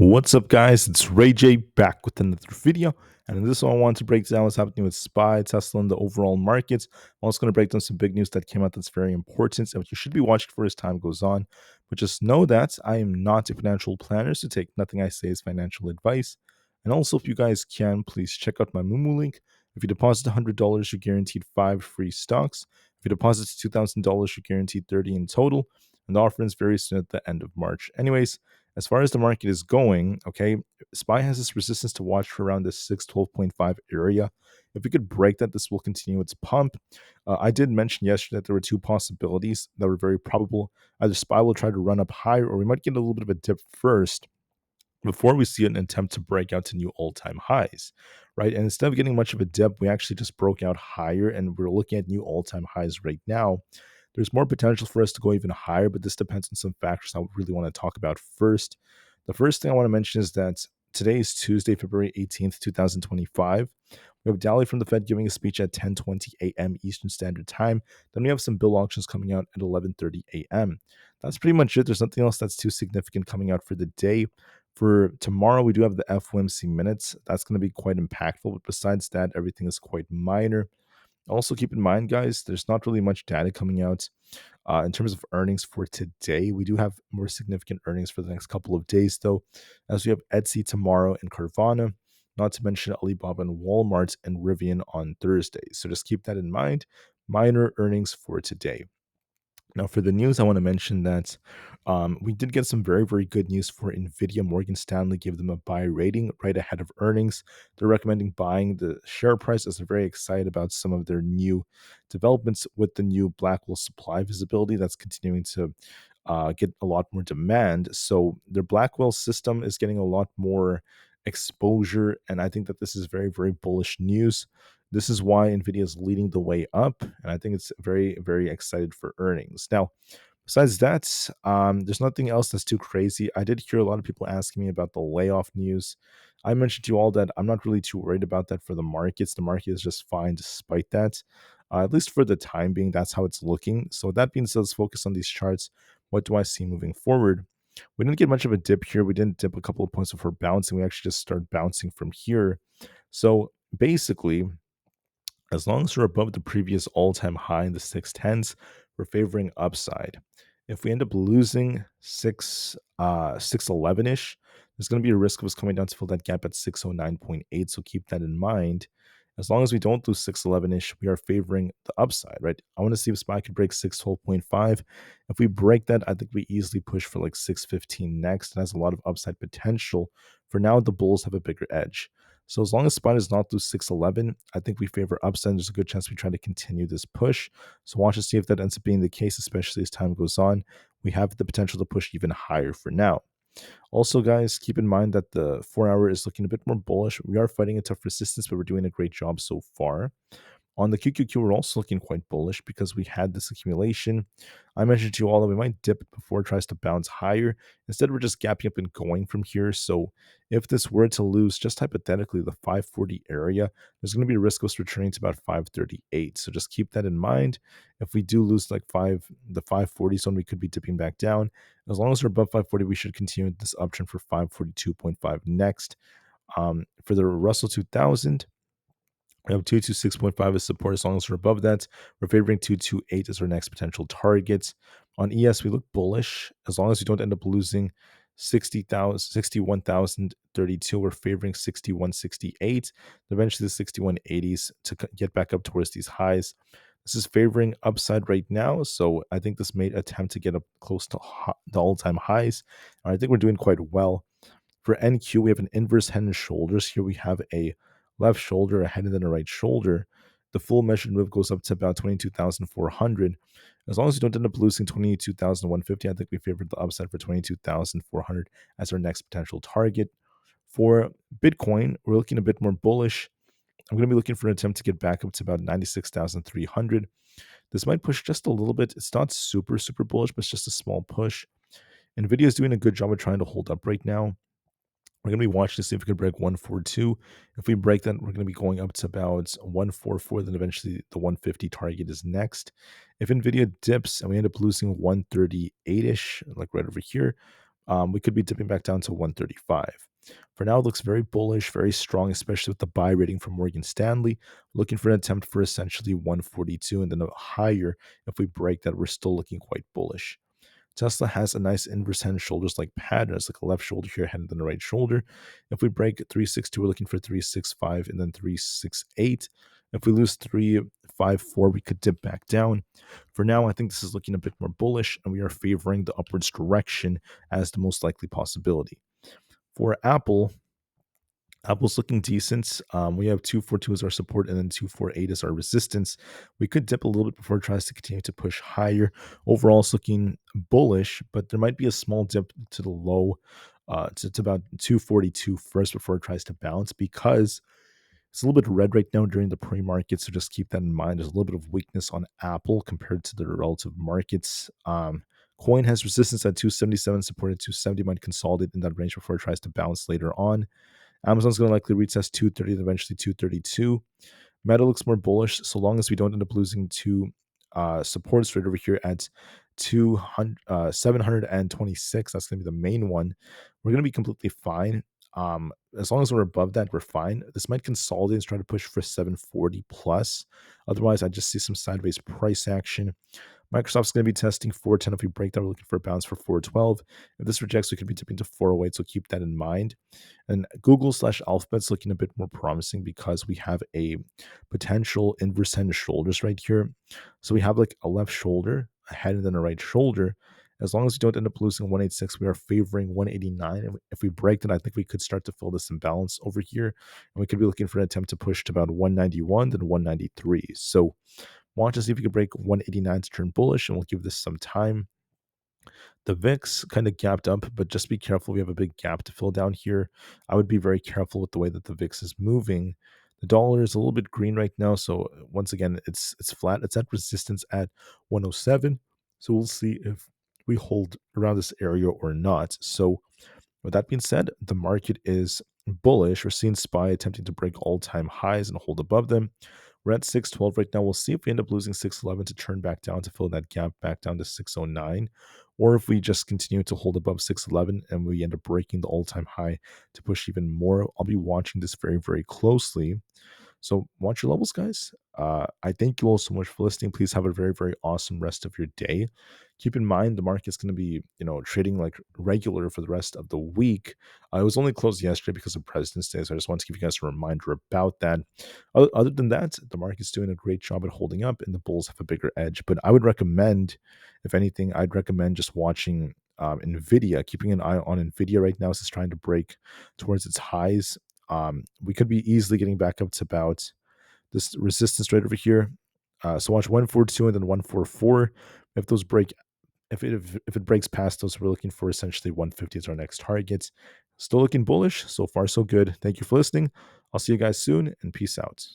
What's up, guys? It's Rey-Jay back with another video. And in this one, I want to break down what's happening with SPY, Tesla, and the overall markets. I'm also going to break down some big news that came out that's very important and what you should be watching for as time goes on. But just know that I am not a financial planner, so take nothing I say as financial advice. And also, if you guys can, please check out my Moomoo link. If you deposit $100, you're guaranteed 5 free stocks. If you deposit $2,000, you're guaranteed 30 in total. And the offer ends very soon at the end of March. Anyways, as far as the market is going, okay, SPY has this resistance to watch for around the 612.5 area. If we could break that, this will continue its pump. I did mention yesterday that there were two possibilities that were very probable. Either SPY will try to run up higher, or we might get a little bit of a dip first before we see an attempt to break out to new all-time highs, right? And instead of getting much of a dip, we actually just broke out higher, and we're looking at new all-time highs right now. There's more potential for us to go even higher, but this depends on some factors I really want to talk about first. The first thing I want to mention is that today is Tuesday, February 18th, 2025. We have Daly from the Fed giving a speech at 10:20 a.m. Eastern Standard Time. Then we have some bill auctions coming out at 11:30 a.m. That's pretty much it. There's nothing else that's too significant coming out for the day. For tomorrow, we do have the FOMC minutes. That's going to be quite impactful. But besides that, everything is quite minor. Also, keep in mind, guys, there's not really much data coming out in terms of earnings for today. We do have more significant earnings for the next couple of days, though, as we have Etsy tomorrow and Carvana, not to mention Alibaba and Walmart and Rivian on Thursday. So just keep that in mind. Minor earnings for today. Now, for the news, I want to mention that we did get some very, very good news for Nvidia. Morgan Stanley gave them a buy rating right ahead of earnings. They're recommending buying the share price as they're very excited about some of their new developments with the new Blackwell supply visibility that's continuing to get a lot more demand. So their Blackwell system is getting a lot more exposure, and I think that this is very, very bullish news. This is why Nvidia is leading the way up, and I think it's very, very excited for earnings. Now, besides that, there's nothing else that's too crazy. I did hear a lot of people asking me about the layoff news. I mentioned to you all that I'm not really too worried about that for the markets. The market is just fine despite that. At least for the time being, that's how it's looking. So that being said, let's focus on these charts. What do I see moving forward? We didn't get much of a dip here. We didn't dip a couple of points before bouncing. We actually just started bouncing from here. So basically, as long as we're above the previous all-time high in the 610s, we're favoring upside. If we end up losing 611-ish, there's going to be a risk of us coming down to fill that gap at 609.8, so keep that in mind. As long as we don't lose 611-ish, we are favoring the upside, right? I want to see if SPY could break 612.5. If we break that, I think we easily push for like 615 next. It has a lot of upside potential. For now, the bulls have a bigger edge. So as long as SPY does not lose 611, I think we favor upside. There's a good chance we try to continue this push. So watch to see if that ends up being the case, especially as time goes on. We have the potential to push even higher for now. Also, guys, keep in mind that the 4-hour is looking a bit more bullish. We are fighting a tough resistance, but we're doing a great job so far. On the QQQ, we're also looking quite bullish because we had this accumulation. I mentioned to you all that we might dip before it tries to bounce higher. Instead, we're just gapping up and going from here. So if this were to lose, just hypothetically, the 540 area, there's going to be a risk of us returning to about 538. So just keep that in mind. If we do lose like the 540 zone, we could be dipping back down. As long as we're above 540, we should continue this uptrend for 542.5 next. For the Russell 2000, we have 226.5 as support. As long as we're above that, we're favoring 228 as our next potential target. On ES, we look bullish. As long as we don't end up losing 61,032, we're favoring 6168. Eventually, the 6180s to get back up towards these highs. This is favoring upside right now, so I think this may attempt to get up close to the all-time highs. And I think we're doing quite well. For NQ, we have an inverse head and shoulders. Here we have a left shoulder, a head, and then a right shoulder. The full measured move goes up to about 22,400. As long as you don't end up losing 22,150, I think we favor the upside for 22,400 as our next potential target. For Bitcoin, we're looking a bit more bullish. I'm going to be looking for an attempt to get back up to about 96,300. This might push just a little bit. It's not super, super bullish, but it's just a small push. Nvidia is doing a good job of trying to hold up right now. We're going to be watching to see if we can break 142. If we break that, we're going to be going up to about 144. Then eventually the 150 target is next. If Nvidia dips and we end up losing 138-ish, like right over here, we could be dipping back down to 135. For now, it looks very bullish, very strong, especially with the buy rating from Morgan Stanley. Looking for an attempt for essentially 142 and then a higher. If we break that, we're still looking quite bullish. Tesla has a nice inverse head and shoulders like pattern. It's like a left shoulder here, head and then the right shoulder. If we break 362, we're looking for 365 and then 368. If we lose 354, we could dip back down. For now, I think this is looking a bit more bullish, and we are favoring the upwards direction as the most likely possibility. For Apple's looking decent. We have 242 as our support and then 248 as our resistance. We could dip a little bit before it tries to continue to push higher. Overall, it's looking bullish, but there might be a small dip to the low, to about 242 first before it tries to bounce, because it's a little bit red right now during the pre-market. So just keep that in mind. There's a little bit of weakness on Apple compared to the relative markets. Coin has resistance at 277, support at 270, might consolidate in that range before it tries to bounce later on. Amazon's going to likely retest 230 and eventually 232. Meta looks more bullish so long as we don't end up losing two supports right over here at 726. That's going to be the main one. We're going to be completely fine. As long as we're above that, we're fine. This might consolidate and try to push for 740 plus. Otherwise, I just see some sideways price action. Microsoft's going to be testing 410. If we break that, we're looking for a bounce for 412. If this rejects, we could be dipping to 408, so keep that in mind. And Google/Alphabet's looking a bit more promising because we have a potential inverse head and shoulders right here. So we have like a left shoulder, a head, and then a right shoulder. As long as we don't end up losing 186, we are favoring 189. And if we break that, I think we could start to fill this imbalance over here. And we could be looking for an attempt to push to about 191, then 193. So watch to see if we can break 189 to turn bullish, and we'll give this some time. The VIX kind of gapped up, but just be careful. We have a big gap to fill down here. I would be very careful with the way that the VIX is moving. The dollar is a little bit green right now, so once again, it's flat. It's at resistance at 107. So we'll see if we hold around this area or not. So with that being said, the market is bullish. We're seeing SPY attempting to break all-time highs and hold above them. We're at 612 right now. We'll see if we end up losing 611 to turn back down to fill that gap back down to 609, or if we just continue to hold above 611 and we end up breaking the all-time high to push even more. I'll be watching this very, very closely. So watch your levels, guys. I thank you all so much for listening. Please have a very, very awesome rest of your day. Keep in mind the market's going to be, trading like regular for the rest of the week. It was only closed yesterday because of President's Day, so I just want to give you guys a reminder about that. Other than that, the market's doing a great job at holding up, and the bulls have a bigger edge. But I would recommend, if anything, I'd recommend just watching Nvidia, keeping an eye on Nvidia right now as it's trying to break towards its highs. We could be easily getting back up to about this resistance right over here. So watch 142 and then 144. If those break, if it breaks past those, we're looking for essentially 150 as our next target. Still looking bullish. So far, so good. Thank you for listening. I'll see you guys soon, and peace out.